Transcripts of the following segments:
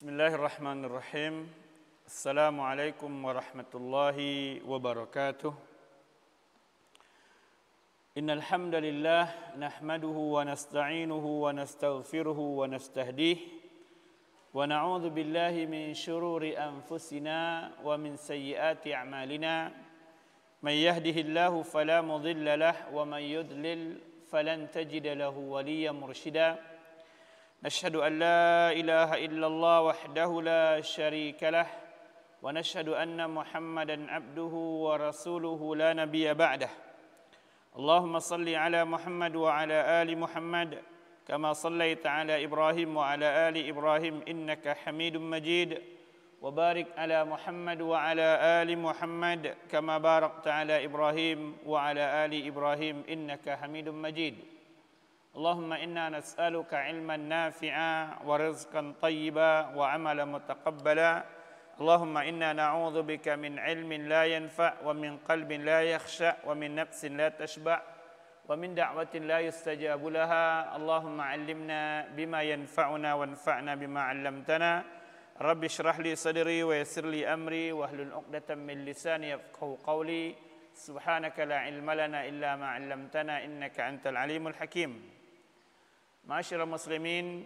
Bismillahirrahmanirrahim. Assalamualaikum warahmatullahi wabarakatuh. Innal hamdalillah nahmaduhu wa nasta'inuhu wa nastaghfiruhu wa nastahdihi wa na'udzu billahi min shururi anfusina wa min sayyiati a'malina. May yahdihillahu fala mudilla lahu wa may yudlil falan tajida lahu waliyyan mursyida. نشهد أن لا إله إلا الله وحده لا شريك له ونشهد أن محمدا عبده ورسوله لا نبي بعده اللهم صل على محمد وعلى آل محمد كما صليت على إبراهيم وعلى آل إبراهيم إنك حميد مجيد وبارك على محمد وعلى آل محمد كما باركت على إبراهيم وعلى آل إبراهيم إنك حميد مجيد اللهم إنا نسألك علما نافعا ورزقا طيبا وعملا متقبلا اللهم إنا نعوذ بك من علم لا ينفع ومن قلب لا يخشع ومن نفس لا تشبع ومن دعوة لا يستجاب لها اللهم علمنا بما ينفعنا وانفعنا بما علمتنا رب اشرح لي صدري ويسر لي أمري واحلل عقدة من لساني يفقهوا قولي سبحانك لا علم لنا إلا ما علمتنا إنك أنت العليم الحكيم. Ma'asyiral muslimin,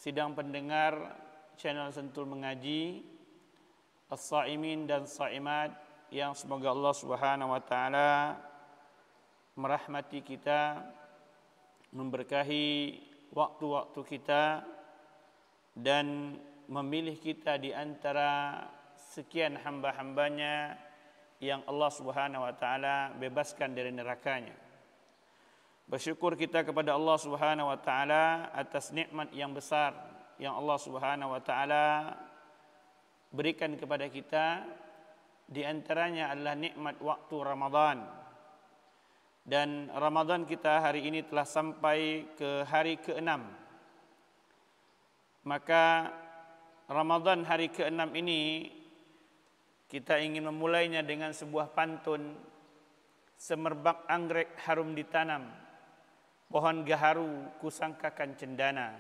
sidang pendengar channel Sentul Mengaji, as-saimin dan saimat yang semoga Allah Subhanahu wa taala merahmati kita, memberkahi waktu-waktu kita dan memilih kita di antara sekian hamba-hambanya yang Allah Subhanahu wa taala bebaskan dari nerakanya. Bersyukur kita kepada Allah Subhanahu wa taala atas nikmat yang besar yang Allah Subhanahu wa taala berikan kepada kita, di antaranya adalah nikmat waktu Ramadan. Dan Ramadan kita hari ini telah sampai ke hari ke-6. Maka Ramadan hari ke-6 ini kita ingin memulainya dengan sebuah pantun. Semerbak anggrek harum ditanam, pohon gaharu kusangkakan cendana.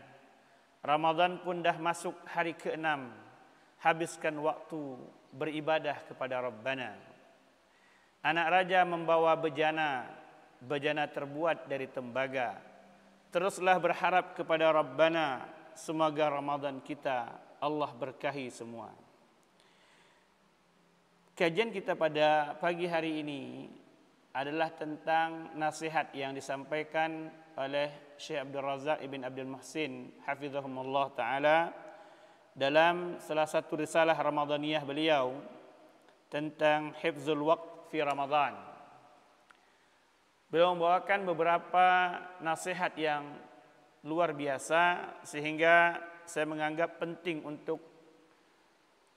Ramadan pun dah masuk hari ke-6, habiskan waktu beribadah kepada Rabbana. Anak raja membawa bejana, bejana terbuat dari tembaga. Teruslah berharap kepada Rabbana, semoga Ramadan kita Allah berkahi semua. Kajian kita pada pagi hari ini adalah tentang nasihat yang disampaikan oleh Syekh Abdul Razak ibn Abdul Muhsin hafizahumullah ta'ala dalam salah satu risalah Ramadaniyah beliau tentang hifzul waqt fi Ramadan. Beliau membawakan beberapa nasihat yang luar biasa sehingga saya menganggap penting untuk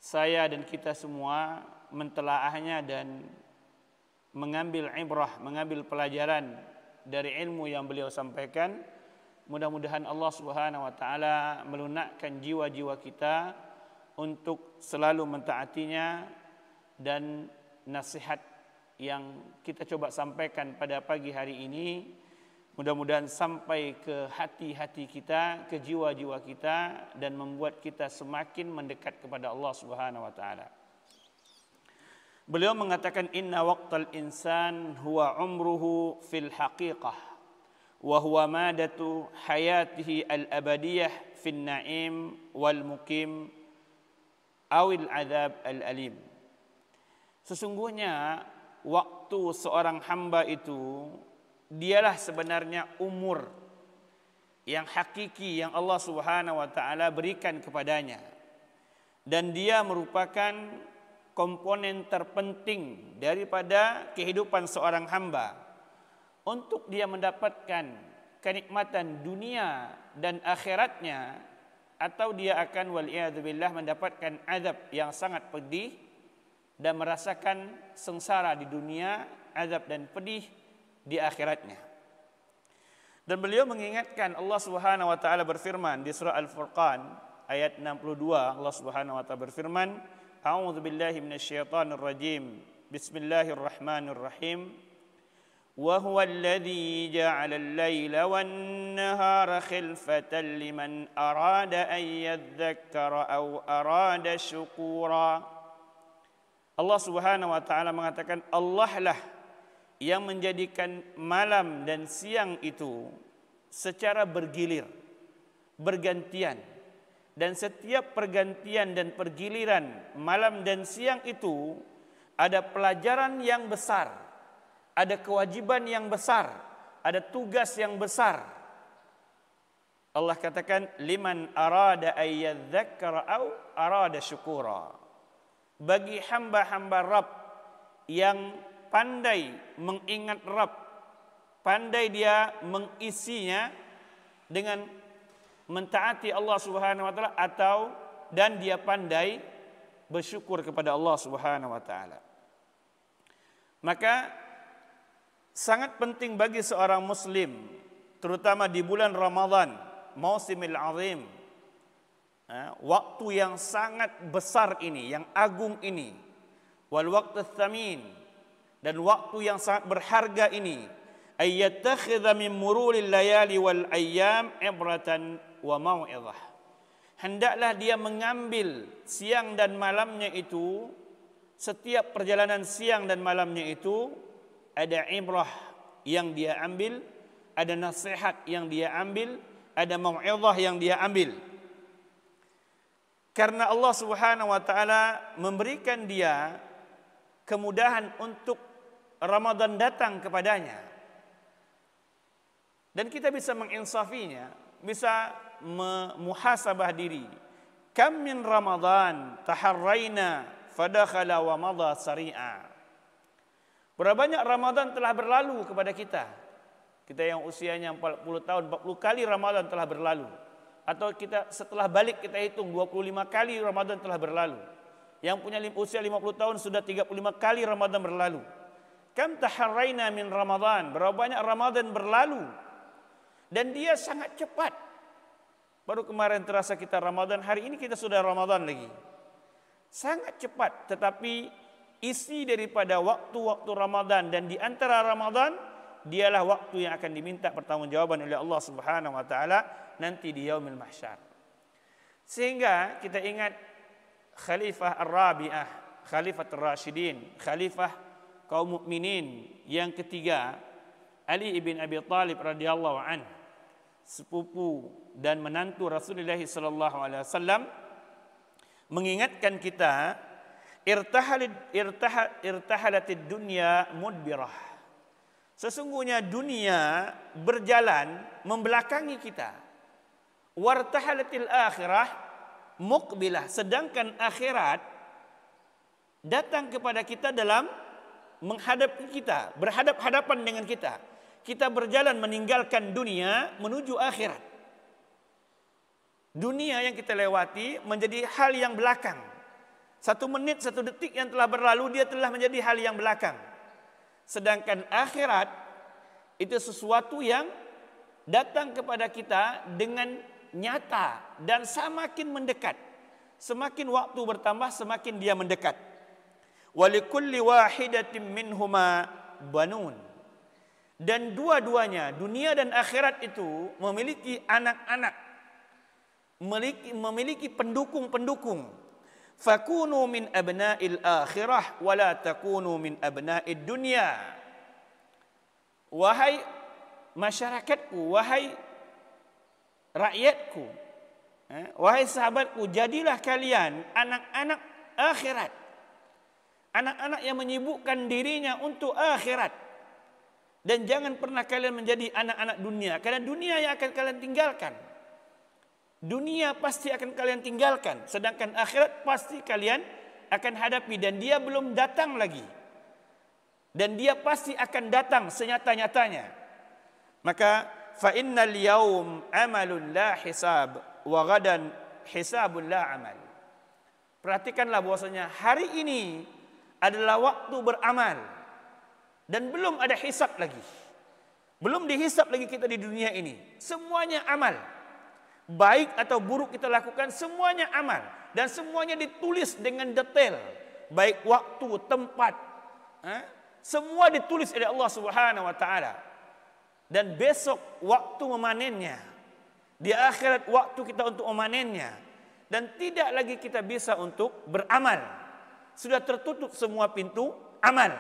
saya dan kita semua mentelaahnya dan mengambil ibrah, mengambil pelajaran dari ilmu yang beliau sampaikan. Mudah-mudahan Allah Subhanahu wa taala melunakkan jiwa-jiwa kita untuk selalu mentaatinya, dan nasihat yang kita coba sampaikan pada pagi hari ini mudah-mudahan sampai ke hati-hati kita, ke jiwa-jiwa kita, dan membuat kita semakin mendekat kepada Allah Subhanahu wa taala. Beliau mengatakan inna waqtal insan huwa umruhu fil haqiqah wa huwa madatu hayatihi al-abadiyah fin na'im wal muqim awil azab al-alim. Sesungguhnya waktu seorang hamba itu dialah sebenarnya umur yang hakiki yang Allah Subhanahu wa taala berikan kepadanya, dan dia merupakan komponen terpenting daripada kehidupan seorang hamba untuk dia mendapatkan kenikmatan dunia dan akhiratnya, atau dia akan wal'iyadzubillah mendapatkan azab yang sangat pedih dan merasakan sengsara di dunia, azab dan pedih di akhiratnya. Dan beliau mengingatkan, Allah Subhanahu wa taala berfirman di surah Al-Furqan ayat 62, Allah Subhanahu wa taala berfirman, A'udzu billahi minasyaitonir rajim. Bismillahirrahmanirrahim. wa huwa alladhi ja'ala al-laila wan-nahara khilfatan liman arada an yadhakkara aw arada syukura. Allah Subhanahu wa taala mengatakan, Allah lah yang menjadikan malam dan siang itu secara bergilir, bergantian. Dan setiap pergantian dan pergiliran malam dan siang itu ada pelajaran yang besar, ada kewajiban yang besar, ada tugas yang besar. Allah katakan, liman arada ayyadzakkara au arada syukura. Bagi hamba-hamba Rabb yang pandai mengingat Rabb, pandai dia mengisinya dengan mentaati Allah Subhanahu wa taala, dan dia pandai bersyukur kepada Allah Subhanahu wa taala. Maka sangat penting bagi seorang muslim, terutama di bulan Ramadan, Mausimil Azim, waktu yang sangat besar ini, yang agung ini, wal waqtu tsamin, dan waktu yang sangat berharga ini, ayyattakhidha min murulil layali wal ayyam ibratan wa mau'izah. Hendaklah dia mengambil siang dan malamnya itu, setiap perjalanan siang dan malamnya itu ada ibrah yang dia ambil, ada nasihat yang dia ambil, ada mau'izah yang dia ambil. Karena Allah Subhanahu wa taala memberikan dia kemudahan untuk Ramadan datang kepadanya. Dan kita bisa menginsafinya, bisa memuhasabah diri. Kam min Ramadan taharraina fadakhala wa madha sari'a. Berapa banyak Ramadan telah berlalu kepada kita. Kita yang usianya 40 tahun, 40 kali Ramadan telah berlalu. Atau kita setelah balik kita hitung 25 kali Ramadan telah berlalu. Yang punya usia 50 tahun sudah 35 kali Ramadan berlalu. Kam taharraina min Ramadan. Berapa banyak Ramadan berlalu. Dan dia sangat cepat. Baru kemarin terasa kita Ramadan, hari ini kita sudah Ramadan lagi. Sangat cepat, tetapi isi daripada waktu-waktu Ramadan dan di antara Ramadan, dialah waktu yang akan diminta pertanggungjawaban oleh Allah Subhanahu wa taala nanti di yaumil mahsyar. Sehingga kita ingat Khalifah Ar-Rabi'ah, Khalifah Ar-Rasyidin, Khalifah kaum mukminin yang ketiga, Ali ibn Abi Thalib radhiyallahu anhu, sepupu dan menantu Rasulullah sallallahu alaihi wasallam, mengingatkan kita, irtahalatid dunya mudbirah. Sesungguhnya dunia berjalan membelakangi kita. Wartahalatil akhirah muqbilah, sedangkan akhirat datang kepada kita dalam menghadapi kita, berhadap-hadapan dengan kita. Kita berjalan meninggalkan dunia menuju akhirat. Dunia yang kita lewati menjadi hal yang belakang. 1 menit, 1 detik yang telah berlalu, dia telah menjadi hal yang belakang. Sedangkan akhirat itu sesuatu yang datang kepada kita dengan nyata dan semakin mendekat. Semakin waktu bertambah, semakin dia mendekat. Walikulli wahidatin minhuma banun. Dan dua-duanya, dunia dan akhirat itu memiliki anak-anak, memiliki pendukung-pendukung. Fakunu min abna'il akhirah wa la takunu min abna'id dunya. Wahai masyarakatku, wahai rakyatku, wahai sahabatku, jadilah kalian anak-anak akhirat. Anak-anak yang menyibukkan dirinya untuk akhirat. Dan jangan pernah kalian menjadi anak-anak dunia, karena dunia yang akan kalian tinggalkan. Dunia pasti akan kalian tinggalkan, sedangkan akhirat pasti kalian akan hadapi, dan dia belum datang lagi. Dan dia pasti akan datang senyata-nyatanya. Maka fa innal yaum amalun la hisab wa gadan hisabun la amal. Perhatikanlah bahwasanya hari ini adalah waktu beramal dan belum ada hisab lagi. Belum dihisab lagi kita di dunia ini. Semuanya amal. Baik atau buruk kita lakukan, semuanya amal. Dan semuanya ditulis dengan detail. Baik waktu, tempat, Semua ditulis oleh Allah Subhanahu wa taala. Dan besok waktu memanennya. Di akhirat waktu kita untuk memanennya. Dan tidak lagi kita bisa untuk beramal. Sudah tertutup semua pintu amal.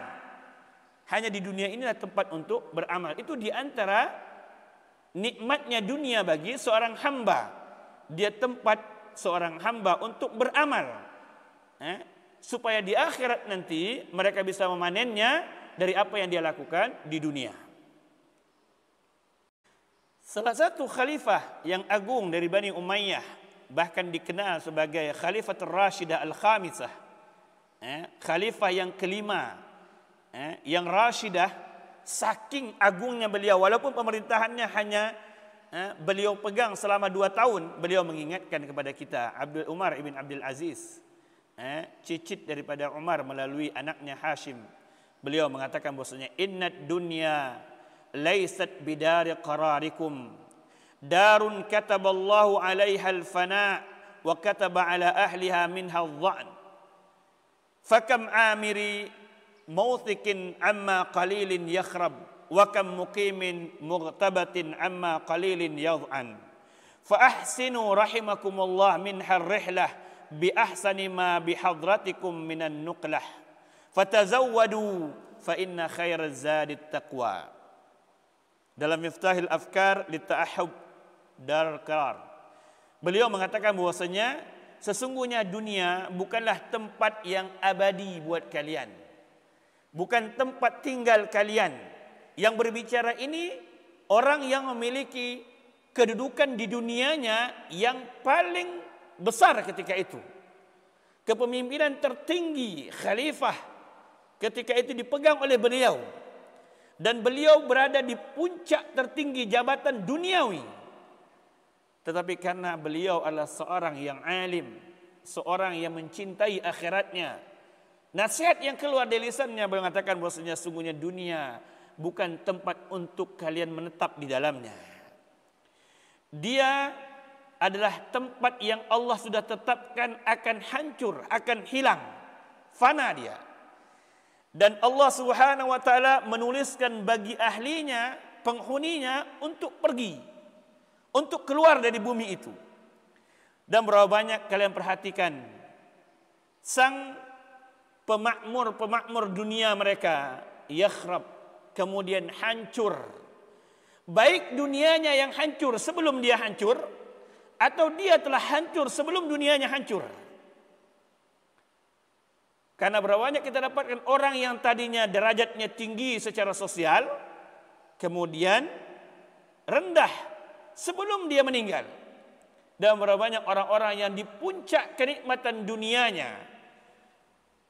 Hanya di dunia inilah tempat untuk beramal. Itu di antara nikmatnya dunia bagi seorang hamba. Dia tempat seorang hamba untuk beramal. Supaya di akhirat nanti mereka bisa memanennya dari apa yang dia lakukan di dunia. Salah satu khalifah yang agung dari Bani Umayyah, bahkan dikenal sebagai Khalifatul Rashidah Al-Khamisah, khalifah yang kelima, yang Rashidah, saking agungnya beliau, walaupun pemerintahannya hanya beliau pegang selama 2 tahun, beliau mengingatkan kepada kita, Abdul Umar ibn Abdul Aziz, cicit daripada Umar melalui anaknya Hashim. Beliau mengatakan bahwasanya innad dunya laysat bidari qararikum, darun kataballahu 'alaiha al-fana wa kataba 'ala ahliha minha adh-dha'n, fakam amiri mawthikin amma qalilin yakhrab wa kam muqimin mughtabatin amma qalilin yadh'an, fa ahsinu rahimakumullah minha ar-rihlah bi ahsani ma bi hadratikum minan nuqlah, fatazawwadu fa inna khairaz zadi taqwa. Dalam Miftahil Afkar li Ta'ahhub Darul Qarar, beliau mengatakan bahwasanya sesungguhnya dunia bukanlah tempat yang abadi buat kalian, bukan tempat tinggal kalian. Yang berbicara ini orang yang memiliki kedudukan di dunianya yang paling besar ketika itu. Kepemimpinan tertinggi khalifah ketika itu dipegang oleh beliau. Dan beliau berada di puncak tertinggi jabatan duniawi. Tetapi karena beliau adalah seorang yang alim, seorang yang mencintai akhiratnya, nasihat yang keluar dari lisannya mengatakan bahwasanya sungguhnya dunia bukan tempat untuk kalian menetap di dalamnya. Dia adalah tempat yang Allah sudah tetapkan akan hancur, akan hilang, fana dia. Dan Allah Subhanahu wa taala menuliskan bagi ahlinya, penghuninya untuk pergi, untuk keluar dari bumi itu. Dan berapa banyak kalian perhatikan sang pemakmur dunia mereka yakhrab, kemudian hancur. Baik dunianya yang hancur sebelum dia hancur, atau dia telah hancur sebelum dunianya hancur. Karena berapa banyak kita dapatkan orang yang tadinya derajatnya tinggi secara sosial, kemudian rendah sebelum dia meninggal. Dan berapa banyak orang-orang yang di puncak kenikmatan dunianya,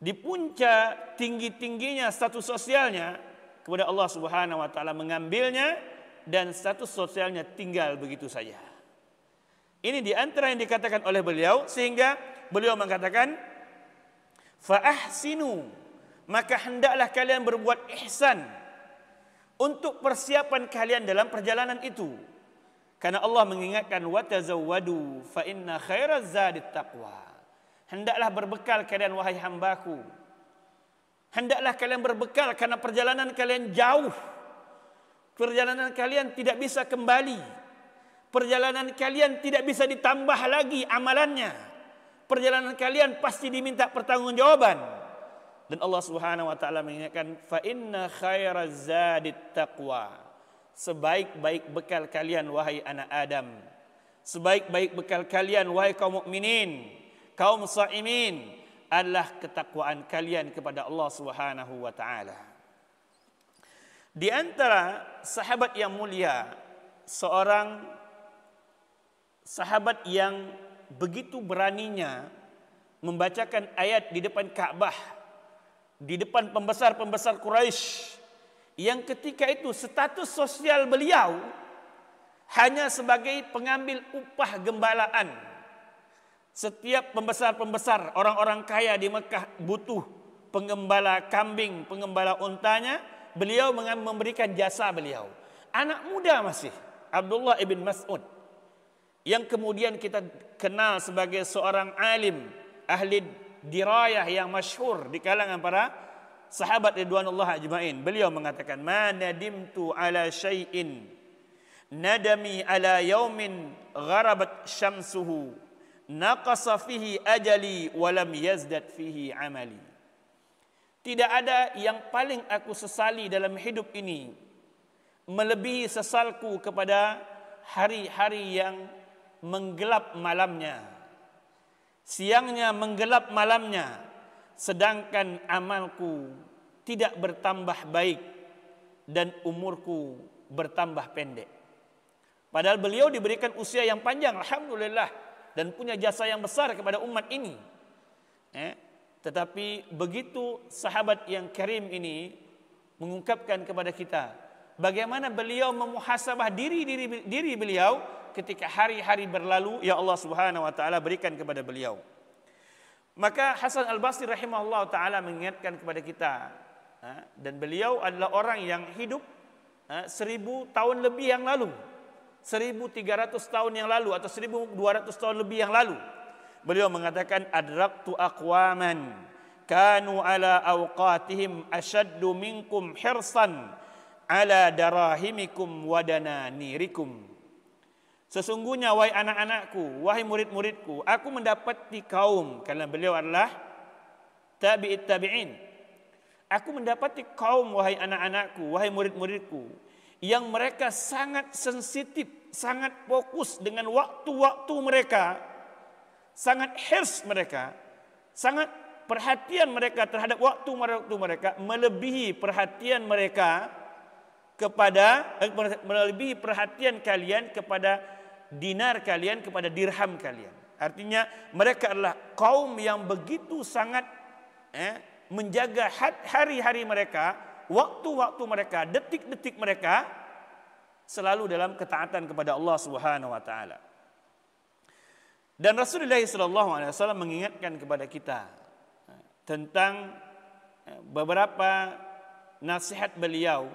di puncak tinggi-tingginya status sosialnya, kemudian Allah Subhanahu wa taala mengambilnya dan status sosialnya tinggal begitu saja. Ini di antara yang dikatakan oleh beliau, sehingga beliau mengatakan fa ahsinu, maka hendaklah kalian berbuat ihsan untuk persiapan kalian dalam perjalanan itu. Karena Allah mengingatkan wa tazawwadu fa inna khairaz zadi taqwa. Hendaklah berbekal kalian wahai hambaku. Hendaklah kalian berbekal karena perjalanan kalian jauh. Perjalanan kalian tidak bisa kembali. Perjalanan kalian tidak bisa ditambah lagi amalannya. Perjalanan kalian pasti diminta pertanggungjawaban. Dan Allah Subhanahu wa taala mengingatkan fa inna khairaz zadi taqwa. Sebaik-baik bekal kalian wahai anak Adam, sebaik-baik bekal kalian wahai kaum mukminin, kaum shaimin, adalah ketakwaan kalian kepada Allah Subhanahu wa taala. Di antara sahabat yang mulia, seorang sahabat yang begitu beraninya membacakan ayat di depan Ka'bah, di depan pembesar-pembesar Quraisy, yang ketika itu status sosial beliau hanya sebagai pengambil upah gembalaan. Setiap pembesar-pembesar, orang-orang kaya di Mekah butuh penggembala kambing, penggembala untanya, beliau memberikan jasa beliau. Anak muda masih, Abdullah ibn Mas'ud, yang kemudian kita kenal sebagai seorang alim, ahli dirayah yang masyhur di kalangan para sahabat ridwanullah ajmain. Beliau mengatakan, "Ma nadimtu ala syai'in nadami ala yaumin gharabat syamsuhu naqasa fihi ajali wa lam yazdad fihi amali." Tidak ada yang paling aku sesali dalam hidup ini melebihi sesalku kepada hari-hari yang menggelap malamnya, siangnya menggelap malamnya, sedangkan amalku tidak bertambah baik dan umurku bertambah pendek. Padahal beliau diberikan usia yang panjang, alhamdulillah, dan punya jasa yang besar kepada umat ini. Tetapi begitu sahabat yang karim ini mengungkapkan kepada kita bagaimana beliau memuhasabah diri beliau ketika hari-hari berlalu, ya Allah Subhanahu wa taala berikan kepada beliau. Maka Hasan Al-Basri rahimahullah taala mengingatkan kepada kita, dan beliau adalah orang yang hidup 1000 tahun lebih yang lalu, 1300 tahun yang lalu atau 1200 tahun lebih yang lalu. Beliau mengatakan, adraktu aqwaman kanu ala awqatihim ashaddu minkum hirsan ala darahimikum wa dananirikum. Sesungguhnya wahai anak-anakku, wahai murid-muridku, aku mendapati kaum, karena beliau adalah tabi'it tabi'in. Aku mendapati kaum, wahai anak-anakku, wahai murid-muridku, yang mereka sangat sensitif, sangat fokus dengan waktu-waktu mereka, sangat hirs mereka, sangat perhatian mereka terhadap waktu mereka melebihi perhatian mereka kepada melebihi perhatian kalian kepada dinar kalian, kepada dirham kalian. Artinya mereka adalah kaum yang begitu sangat menjaga hari-hari mereka, waktu-waktu mereka, detik-detik mereka selalu dalam ketaatan kepada Allah Subhanahu wa taala. Dan Rasulullah SAW mengingatkan kepada kita tentang beberapa nasihat beliau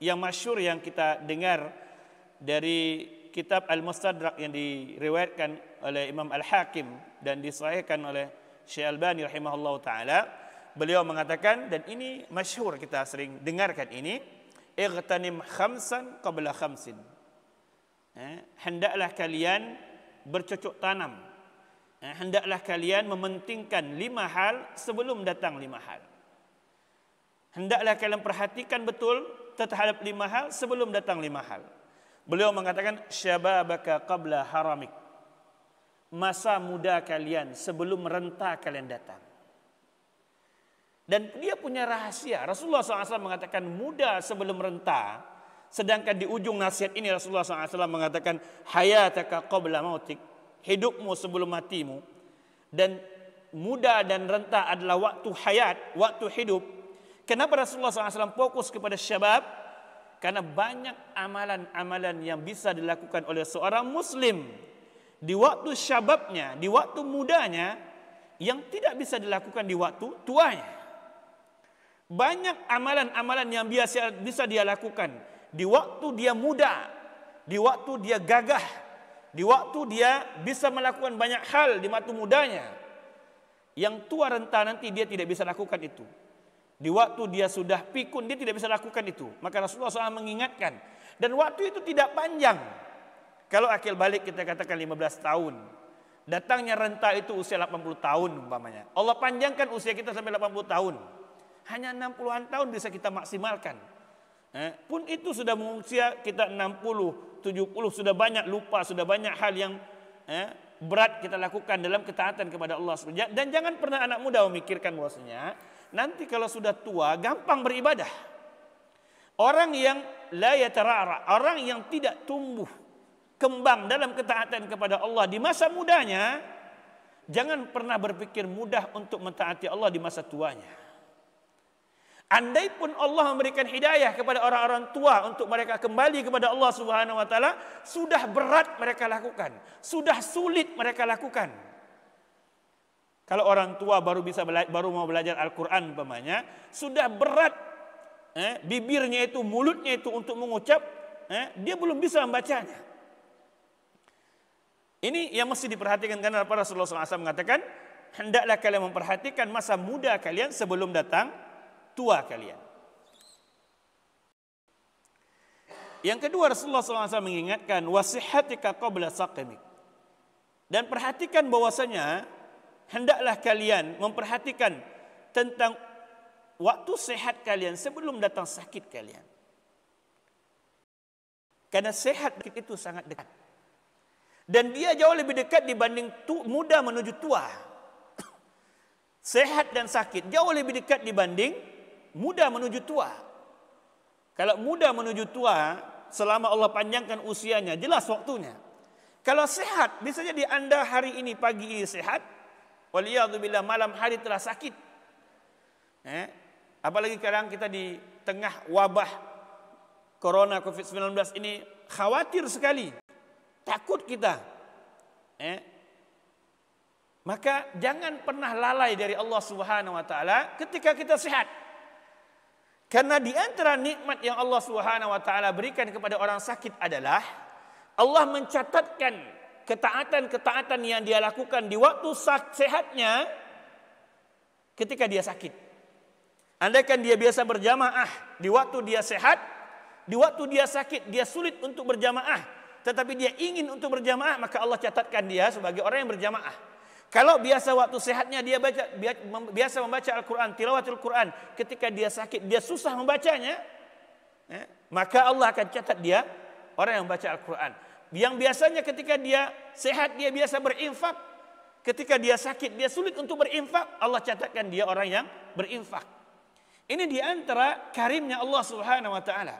yang masyhur yang kita dengar dari kitab Al-Mustadrak yang diriwayatkan oleh Imam Al-Hakim dan disahihkan oleh Syekh Albani rahimahullah ta'ala. Beliau mengatakan, dan ini masyhur kita sering dengarkan ini, ightanim khamsan qabla khamsin. Hendaklah kalian bercocok tanam. Hendaklah kalian mementingkan 5 hal sebelum datang 5 hal. Hendaklah kalian perhatikan betul terhadap 5 hal sebelum datang 5 hal. Beliau mengatakan, syababaka qabla haramik. Masa muda kalian sebelum renta kalian datang. Dan dia punya rahasia. Rasulullah SAW mengatakan muda sebelum renta. Sedangkan di ujung nasihat ini Rasulullah SAW mengatakan, hayataka qabla mautik. Hidupmu sebelum matimu. Dan muda dan renta adalah waktu hayat, waktu hidup. Kenapa Rasulullah SAW fokus kepada syabab? Karena banyak amalan-amalan yang bisa dilakukan oleh seorang muslim di waktu syababnya, di waktu mudanya, yang tidak bisa dilakukan di waktu tuanya. Banyak amalan-amalan yang bisa dia lakukan di waktu dia muda, di waktu dia gagah, di waktu dia bisa melakukan banyak hal di waktu mudanya. Yang tua renta nanti dia tidak bisa lakukan itu. Di waktu dia sudah pikun, dia tidak bisa lakukan itu. Maka Rasulullah SAW mengingatkan. Dan waktu itu tidak panjang. Kalau akil balik kita katakan 15 tahun. Datangnya renta itu usia 80 tahun umpamanya. Allah panjangkan usia kita sampai 80 tahun. Hanya 60-an tahun bisa kita maksimalkan. Pun itu sudah mengusia kita 60, 70, sudah banyak lupa, sudah banyak hal yang berat kita lakukan dalam ketaatan kepada Allah. Dan jangan pernah anak muda memikirkan bahwasanya nanti kalau sudah tua gampang beribadah. Orang yang la yatara'ra, orang yang tidak tumbuh kembang dalam ketaatan kepada Allah di masa mudanya, jangan pernah berpikir mudah untuk mentaati Allah di masa tuanya. Andai pun Allah memberikan hidayah kepada orang-orang tua untuk mereka kembali kepada Allah Subhanahu wa taala, sudah berat mereka lakukan, sudah sulit mereka lakukan. Kalau orang tua baru mau belajar Al-Qur'an umpamanya, sudah berat bibirnya itu, mulutnya itu untuk mengucap, dia belum bisa membacanya. Ini yang mesti diperhatikan, karena Rasulullah SAW mengatakan, hendaklah kalian memperhatikan masa muda kalian sebelum datang tua kalian. Yang kedua, Rasulullah SAW mengingatkan wasihatika qabla saqamik. Dan perhatikan bahwasanya hendaklah kalian memperhatikan tentang waktu sehat kalian sebelum datang sakit kalian. Karena sehat itu sangat dekat. Dan dia jauh lebih dekat dibanding muda menuju tua. Sehat dan sakit jauh lebih dekat dibanding muda menuju tua. Kalau muda menuju tua, selama Allah panjangkan usianya, jelas waktunya. Kalau sehat, bisa jadi anda hari ini pagi ini sehat, waliyadzubillah malam hari telah sakit. Apalagi sekarang kita di tengah wabah Corona COVID-19 ini, khawatir sekali, takut kita. Maka jangan pernah lalai dari Allah Subhanahu wa taala ketika kita sehat. Karena di antara nikmat yang Allah Subhanahu wa taala berikan kepada orang sakit adalah Allah mencatatkan ketaatan-ketaatan yang dia lakukan di waktu sehatnya ketika dia sakit. Andaikan dia biasa berjamaah di waktu dia sehat, di waktu dia sakit dia sulit untuk berjamaah, tetapi dia ingin untuk berjamaah, maka Allah catatkan dia sebagai orang yang berjamaah. Kalau biasa waktu sehatnya dia biasa membaca Al-Quran, tilawatul Quran, ketika dia sakit dia susah membacanya, maka Allah akan catat dia orang yang membaca Al-Quran. Yang biasanya ketika dia sehat dia biasa berinfak, ketika dia sakit dia sulit untuk berinfak, Allah catatkan dia orang yang berinfak. Ini di antara karimnya Allah Subhanahu wa taala.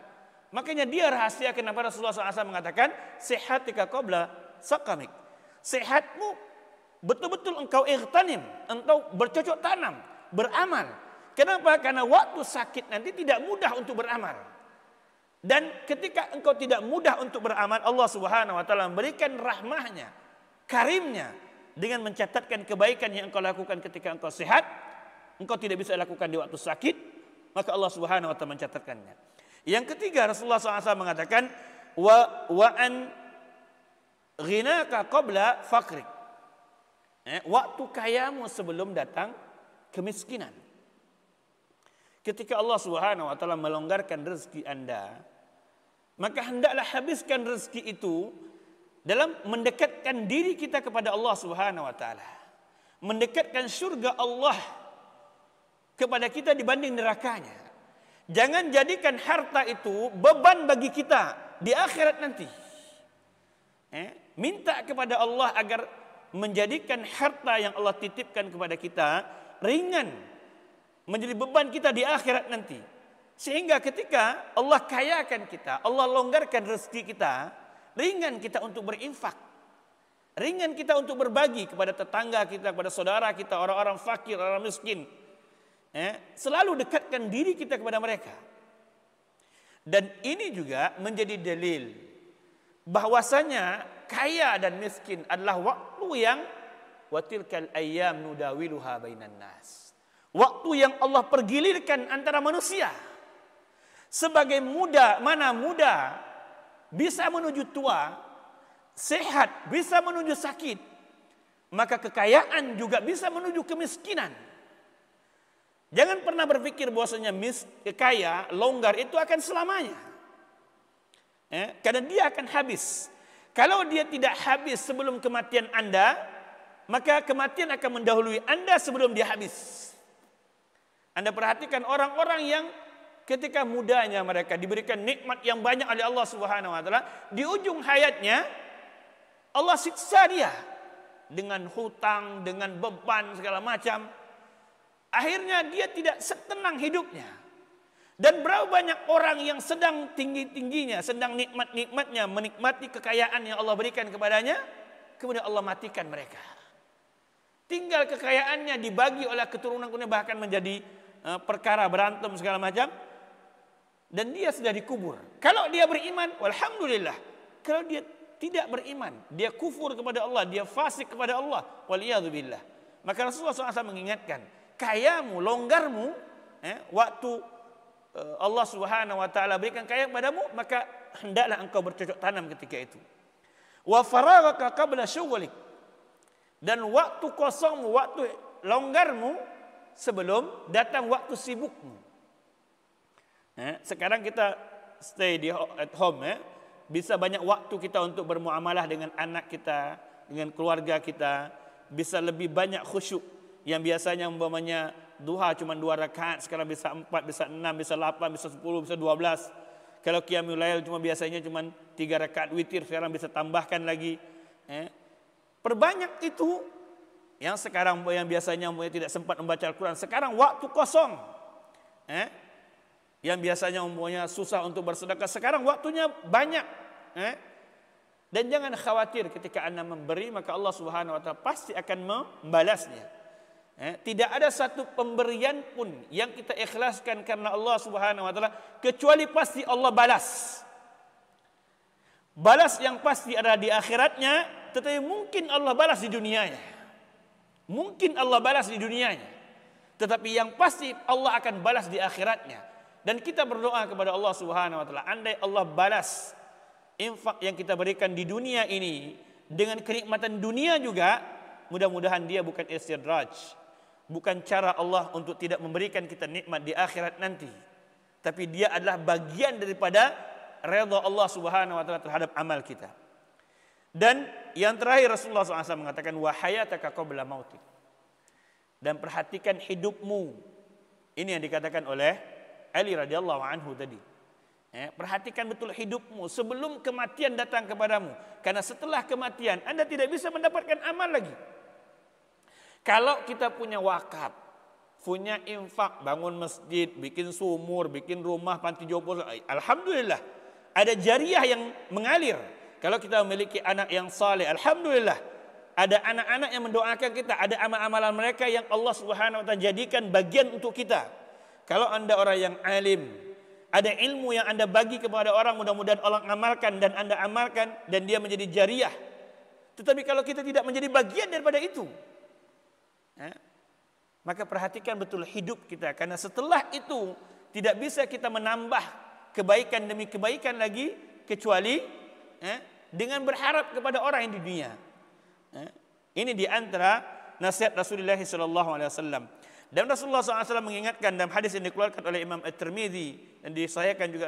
Makanya dia rahasia kenapa Rasulullah SAW mengatakan sehatika qabla saqamik. Sehatmu betul-betul engkau ightanim, engkau bercocok tanam, beramal. Kenapa? Karena waktu sakit nanti tidak mudah untuk beramal. Dan ketika engkau tidak mudah untuk beramal, Allah Subhanahu wa taala memberikan rahmahnya, karimnya dengan mencatatkan kebaikan yang engkau lakukan ketika engkau sehat, engkau tidak bisa lakukan di waktu sakit, maka Allah Subhanahu wa taala mencatatkannya. Yang ketiga, Rasulullah SAW mengatakan wa an ghinaka qabla faqrik. Waktu kayamu sebelum datang kemiskinan. Ketika Allah Subhanahu wa taala melonggarkan rezeki anda, maka hendaklah habiskan rezeki itu dalam mendekatkan diri kita kepada Allah Subhanahu wa taala. Mendekatkan syurga Allah kepada kita dibanding nerakanya. Jangan jadikan harta itu beban bagi kita di akhirat nanti. Minta kepada Allah agar menjadikan harta yang Allah titipkan kepada kita ringan, menjadi beban kita di akhirat nanti. Sehingga ketika Allah kayakan kita, Allah longgarkan rezeki kita, ringan kita untuk berinfak, ringan kita untuk berbagi kepada tetangga kita, kepada saudara kita, orang-orang fakir, orang miskin. Selalu dekatkan diri kita kepada mereka. Dan ini juga menjadi dalil bahwasanya kaya dan miskin adalah waktu yang watilkal ayyam nudawiluha bainan nas. Waktu yang Allah pergilirkan antara manusia. Sebagai muda, mana muda bisa menuju tua, sehat bisa menuju sakit, maka kekayaan juga bisa menuju kemiskinan. Jangan pernah berpikir bahwasanya kaya, longgar itu akan selamanya. Karena dia akan habis. Kalau dia tidak habis sebelum kematian anda, maka kematian akan mendahului anda sebelum dia habis. Anda perhatikan orang-orang yang ketika mudanya mereka diberikan nikmat yang banyak oleh Allah Subhanahu wa taala, di ujung hayatnya Allah siksa dia dengan hutang, dengan beban segala macam. Akhirnya dia tidak setenang hidupnya. Dan berapa banyak orang yang sedang tinggi-tingginya, sedang nikmat-nikmatnya, menikmati kekayaan yang Allah berikan kepadanya, kemudian Allah matikan mereka. Tinggal kekayaannya dibagi oleh keturunan-keturunan, bahkan menjadi perkara berantem segala macam, dan dia sudah dikubur. Kalau dia beriman, alhamdulillah. Kalau dia tidak beriman, dia kufur kepada Allah, dia fasik kepada Allah, waliyadzubillah. Maka Rasulullah SAW mengingatkan, kayamu, longgarmu, waktu Allah Subhanahu wa taala berikan kaya padamu, maka hendaklah engkau bercocok tanam ketika itu. Wa faraghaka qabla syughlik. Dan waktu kosongmu, waktu longgarmu sebelum datang waktu sibukmu. Sekarang kita stay at home, bisa banyak waktu kita untuk bermuamalah dengan anak kita, dengan keluarga kita, bisa lebih banyak khusyuk. Yang biasanya umpamanya duha cuma 2 rakaat, sekarang bisa 4, bisa 6, bisa 8, bisa 10, bisa 12. Kalau qiyamul lail biasanya cuma 3 rakaat witir, sekarang bisa tambahkan lagi. Perbanyak itu. Yang sekarang yang biasanya tidak sempat membaca Al-Quran, sekarang waktu kosong. Yang biasanya umumnya susah untuk bersedekah, sekarang waktunya banyak. Dan jangan khawatir, ketika Anda memberi, maka Allah Subhanahu wa taala pasti akan membalasnya. Tidak ada satu pemberian pun yang kita ikhlaskan karena Allah Subhanahu wa taala kecuali pasti Allah balas. Balas yang pasti ada di akhiratnya, tetapi mungkin Allah balas di dunianya. Mungkin Allah balas di dunianya, tetapi yang pasti Allah akan balas di akhiratnya. Dan kita berdoa kepada Allah Subhanahu wa taala, andai Allah balas infak yang kita berikan di dunia ini dengan kenikmatan dunia juga, mudah-mudahan dia bukan istidraj, bukan cara Allah untuk tidak memberikan kita nikmat di akhirat nanti, tapi dia adalah bagian daripada redha Allah Subhanahu wa taala terhadap amal kita. Dan yang terakhir, Rasulullah SAW mengatakan, wa hayataka qabla mautik, dan perhatikan hidupmu. Ini yang dikatakan oleh Ali radhiyallahu anhu tadi. Perhatikan betul hidupmu sebelum kematian datang kepadamu, karena setelah kematian Anda tidak bisa mendapatkan amal lagi. Kalau kita punya wakaf, punya infak, bangun masjid, bikin sumur, bikin rumah, panti jompo, alhamdulillah, ada jariah yang mengalir. Kalau kita memiliki anak yang saleh, alhamdulillah, ada anak-anak yang mendoakan kita, ada amal-amalan mereka yang Allah Subhanahu wa taala jadikan bagian untuk kita. Kalau Anda orang yang alim, ada ilmu yang Anda bagi kepada orang, mudah-mudahan Allah amalkan dan Anda amalkan dan dia menjadi jariah. Tetapi kalau kita tidak menjadi bagian daripada itu, maka perhatikan betul hidup kita, karena setelah itu tidak bisa kita menambah kebaikan demi kebaikan lagi, kecuali dengan berharap kepada orang yang di dunia. Ini di antara nasihat Rasulullah SAW. Dan Rasulullah SAW mengingatkan dalam hadis yang dikeluarkan oleh Imam At-Tirmidzi dan disahihkan juga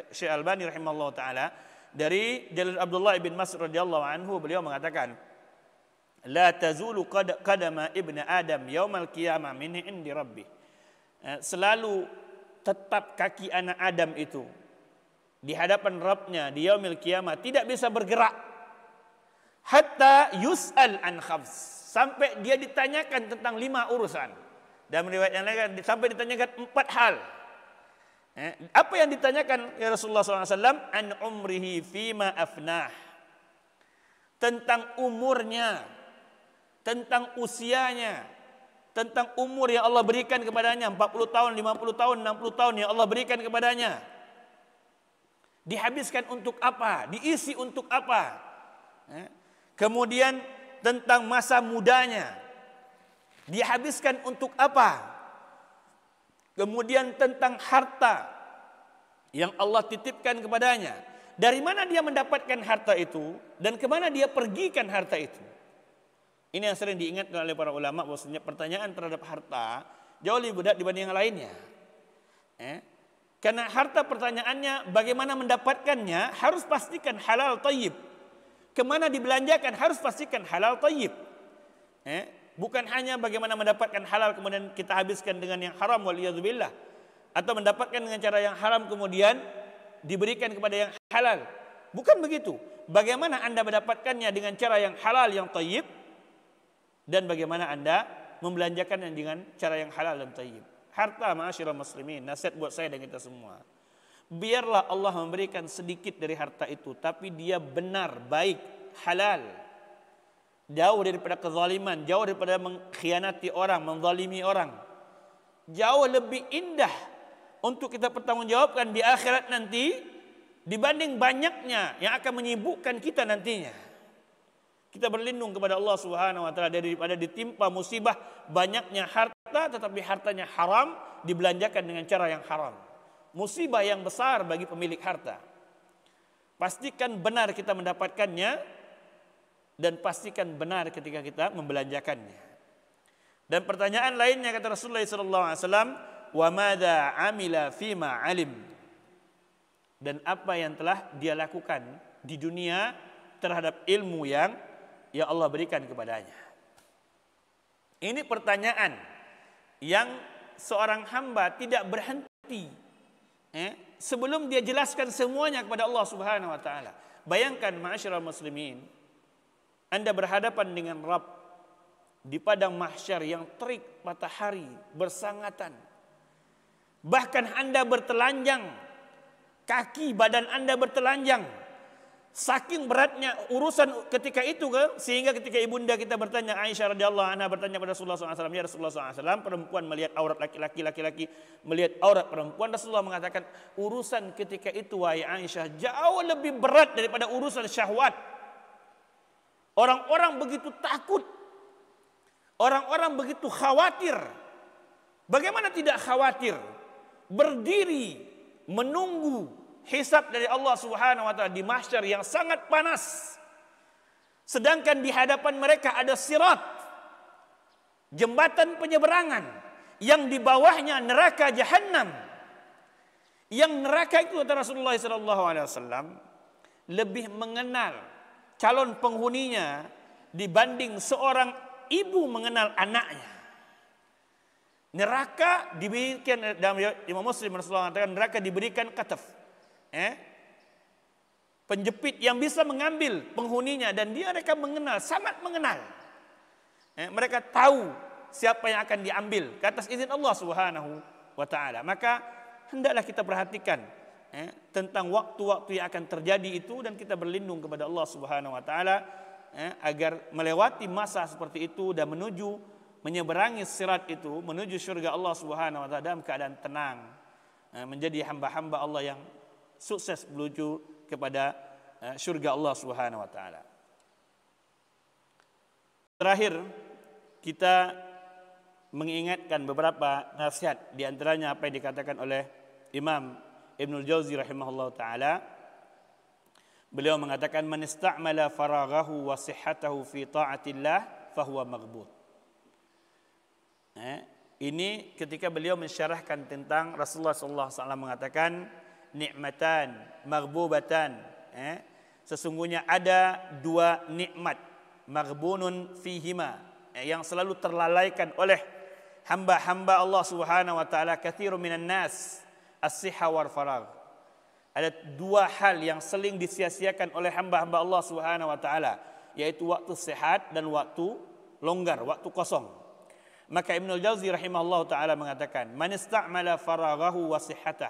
Syekh Albani rahimahullah taala dari Jalil Abdullah bin Mas'ud radhiyallahu anhu, beliau mengatakan, la tazulu qadama ibni Adam yaumal qiyamah min indi rabbih. Selalu tetap kaki anak Adam itu di hadapan Rabbnya di yaumil qiyamah, tidak bisa bergerak hatta yus'al an khams, sampai dia ditanyakan tentang 5 urusan. Dan riwayat yang lain sampai ditanyakan 4 hal. Apa yang ditanyakan ya Rasulullah SAW? An umrihi fima afnah, tentang umurnya, tentang usianya, tentang umur yang Allah berikan kepadanya, 40 tahun, 50 tahun, 60 tahun yang Allah berikan kepadanya. Dihabiskan untuk apa? Diisi untuk apa? Kemudian tentang masa mudanya, dihabiskan untuk apa? Kemudian tentang harta yang Allah titipkan kepadanya, dari mana dia mendapatkan harta itu dan kemana dia pergikan harta itu. Ini yang sering diingatkan oleh para ulama, bahwasanya pertanyaan terhadap harta jauh lebih berat dibanding yang lainnya. Karena harta pertanyaannya bagaimana mendapatkannya, harus pastikan halal thayyib. Kemana dibelanjakan, harus pastikan halal thayyib. Bukan hanya bagaimana mendapatkan halal kemudian kita habiskan dengan yang haram, waliyadzubillah, atau mendapatkan dengan cara yang haram kemudian diberikan kepada yang halal. Bukan begitu. Bagaimana Anda mendapatkannya dengan cara yang halal, yang thayyib, dan bagaimana Anda membelanjakannya dengan cara yang halal dan thayyib. Harta, ma'asyiral muslimin, nasihat buat saya dan kita semua. Biarlah Allah memberikan sedikit dari harta itu, tapi dia benar, baik, halal. Jauh daripada kezaliman, jauh daripada mengkhianati orang, menzalimi orang. Jauh lebih indah untuk kita pertanggungjawabkan di akhirat nanti dibanding banyaknya yang akan menyibukkan kita nantinya. Kita berlindung kepada Allah Subhanahu wa taala daripada ditimpa musibah banyaknya harta tetapi hartanya haram, dibelanjakan dengan cara yang haram. Musibah yang besar bagi pemilik harta. Pastikan benar kita mendapatkannya, dan pastikan benar ketika kita membelanjakannya. Dan pertanyaan lainnya kata Rasulullah SAW, wa madza amila fima alim, dan apa yang telah dia lakukan di dunia terhadap ilmu yang Allah berikan kepadanya. Ini pertanyaan yang seorang hamba tidak berhenti sebelum dia jelaskan semuanya kepada Allah Subhanahu wa taala. Bayangkan ma'asyiral muslimin, Anda berhadapan dengan Rabb di padang mahsyar yang terik matahari bersangatan. Bahkan Anda bertelanjang, kaki badan Anda bertelanjang. Saking beratnya urusan ketika itu sehingga ketika ibunda kita bertanya, Aisyah radhiyallahu anha bertanya pada Rasulullah SAW, ya Rasulullah SAW, perempuan melihat aurat laki-laki, laki-laki melihat aurat perempuan. Rasulullah mengatakan, urusan ketika itu wahai Aisyah jauh lebih berat daripada urusan syahwat. Orang-orang begitu takut, orang-orang begitu khawatir. Bagaimana tidak khawatir? Berdiri menunggu hisab dari Allah Subhanahu wa taala di mahsyar yang sangat panas. Sedangkan di hadapan mereka ada sirat, jembatan penyeberangan, yang di bawahnya neraka jahanam. Yang neraka itu, kata Rasulullah SAW, lebih mengenal calon penghuninya dibanding seorang ibu mengenal anaknya. Neraka diberikan, dalam Imam Muslim Rasulullah mengatakan, neraka diberikan kataf, penjepit yang bisa mengambil penghuninya, dan mereka mengenal, sangat mengenal. Mereka tahu siapa yang akan diambil ke atas izin Allah Subhanahu wa taala. Maka hendaklah kita perhatikan tentang waktu-waktu yang akan terjadi itu, dan kita berlindung kepada Allah Subhanahu wa taala agar melewati masa seperti itu dan menyeberangi sirat itu menuju syurga Allah Subhanahu wa taala dalam keadaan tenang, menjadi hamba-hamba Allah yang sukses menuju kepada syurga Allah Subhanahu wa taala. Terakhir, kita mengingatkan beberapa nasihat, di antaranya apa yang dikatakan oleh Imam Ibnul Jauzi rahimahullah taala. Beliau mengatakan, man istamala faraghahu wa sihhatahu fi taatillah fahuwa maghbut. Ini ketika beliau mensyarahkan tentang Rasulullah sallallahu alaihi wasallam mengatakan, nikmatan maghbubatan, sesungguhnya ada dua nikmat, maghbunun fihima, yang selalu terlalaikan oleh hamba-hamba Allah Subhanahu wa taala, katsirun minan nas, as-sihha wal faragh. Ada dua hal yang sering disia-siakan oleh hamba-hamba Allah Subhanahu wa taala, yaitu waktu sehat dan waktu longgar, waktu kosong. Maka Ibnul Jauzi rahimahullah taala mengatakan, man istamala faraghahu wa sihhatah,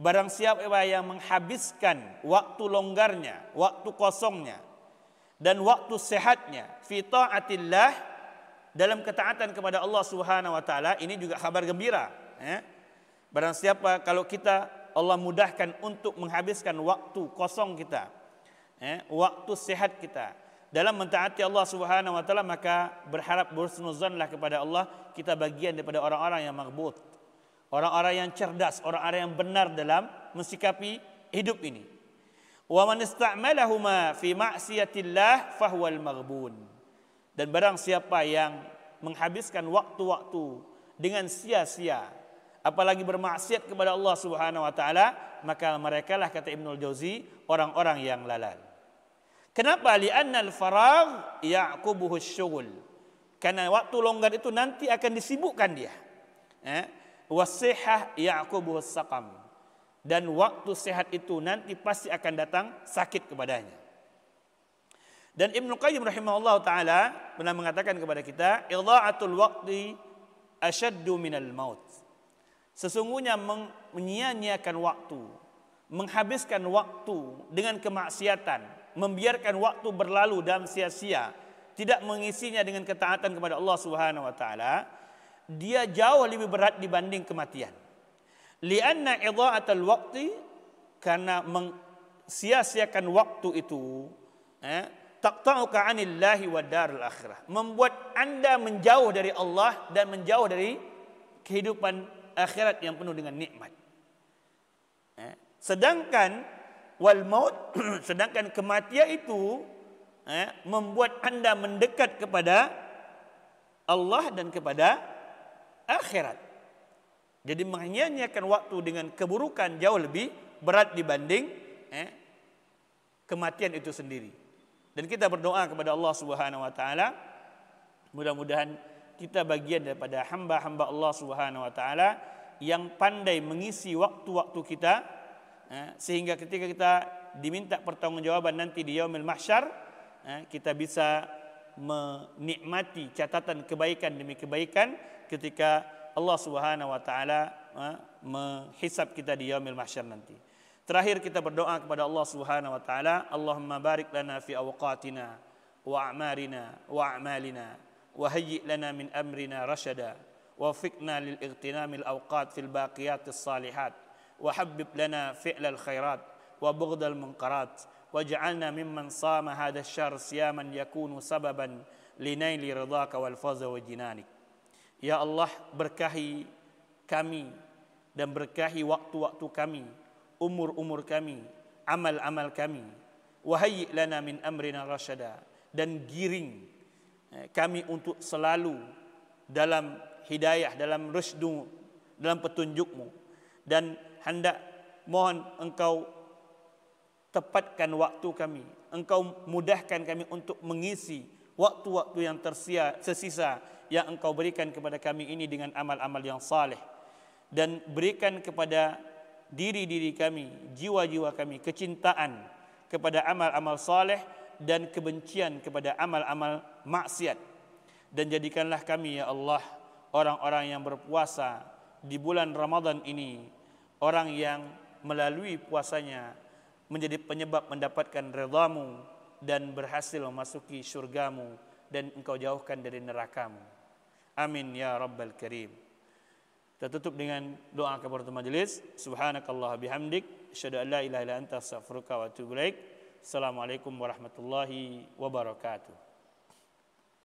barang siapa yang menghabiskan waktu longgarnya, waktu kosongnya, dan waktu sehatnya fi taatillah, dalam ketaatan kepada Allah Subhanahu wa taala. Ini juga kabar gembira. Barang siapa, kalau kita Allah mudahkan untuk menghabiskan waktu kosong kita, waktu sehat kita dalam mentaati Allah Subhanahu wa taala, maka berharap, berhusnuzanlah kepada Allah, kita bagian daripada orang-orang yang maghbut, orang-orang yang cerdas, orang-orang yang benar dalam mensikapi hidup ini. Wa man ista'malahuma fi ma'siyatillah fahuwal maghbun. Dan barang siapa yang menghabiskan waktu-waktu dengan sia-sia, apalagi bermaksiat kepada Allah Subhanahu wa taala, maka merekalah, kata Ibnul Jauzi, orang-orang yang lalai. Kenapa? Li'anna al-faragh ya'qubuhu asy-syughul. Karena waktu longgar itu nanti akan disibukkan dia. Was-sihhah ya'qubuhu as-saqam. Dan waktu sehat itu nanti pasti akan datang sakit kepadanya. Dan Ibnu Qayyim rahimahullah taala pernah mengatakan kepada kita, idha'atul waqti asyaddu minal maut. Sesungguhnya menyia-nyiakan waktu, menghabiskan waktu dengan kemaksiatan, membiarkan waktu berlalu dalam sia-sia, tidak mengisinya dengan ketaatan kepada Allah Subhanahu wa taala, dia jauh lebih berat dibanding kematian. Lianna idha'atul waqti, karena sia-siakan waktu itu, taqta'uka 'anillahi wa daril akhirah, membuat Anda menjauh dari Allah dan menjauh dari kehidupan akhirat yang penuh dengan nikmat. Sedangkan wal maut, sedangkan kematian itu membuat Anda mendekat kepada Allah dan kepada akhirat. Jadi menyia-nyiakan waktu dengan keburukan jauh lebih berat dibanding kematian itu sendiri. Dan kita berdoa kepada Allah Subhanahu wa taala, mudah-mudahan kita bagian daripada hamba-hamba Allah Subhanahu wa taala yang pandai mengisi waktu-waktu kita, sehingga ketika kita diminta pertanggungjawaban nanti di yaumil mahsyar, kita bisa menikmati catatan kebaikan demi kebaikan ketika Allah Subhanahu wa taala menghisab kita di yaumil mahsyar nanti. Terakhir kita berdoa kepada Allah Subhanahu wa taala, Allahumma barik lana fi awqatina wa a'marina wa a'malina wa hayyi lana min amrina rashada wa fiqna lil ightinamil awqat fil baqiyatis salihat wa habbib lana fi'lal khairat wa bughdal munkarat waj'alna mimman sama hadha asy-syahr siyaman yakunu sababan linaili ridhaka wal fawza wa jinanik. Ya Allah, berkahi kami dan berkahi waktu-waktu kami, umur-umur kami, amal-amal kami. Wahayyi lana min amrina rasyada, dan giring kami untuk selalu dalam hidayah, dalam rusdu, dalam petunjukmu. Dan hendak mohon engkau tepatkan waktu kami, engkau mudahkan kami untuk mengisi waktu-waktu yang tersisa yang engkau berikan kepada kami ini dengan amal-amal yang saleh, dan berikan kepada diri-diri kami, jiwa-jiwa kami kecintaan kepada amal-amal saleh dan kebencian kepada amal-amal maksiat. Dan jadikanlah kami ya Allah orang-orang yang berpuasa di bulan Ramadan ini, orang yang melalui puasanya menjadi penyebab mendapatkan ridhamu dan berhasil memasuki syurgamu dan engkau jauhkan dari nerakamu. Amin ya rabbal karim. Kita tutup dengan doa kafaratul majelis. Subhanakallah bihamdik, asyhadu an la ilaha illa anta, astaghfiruka wa atubu ilaik. Assalamualaikum warahmatullahi wabarakatuh.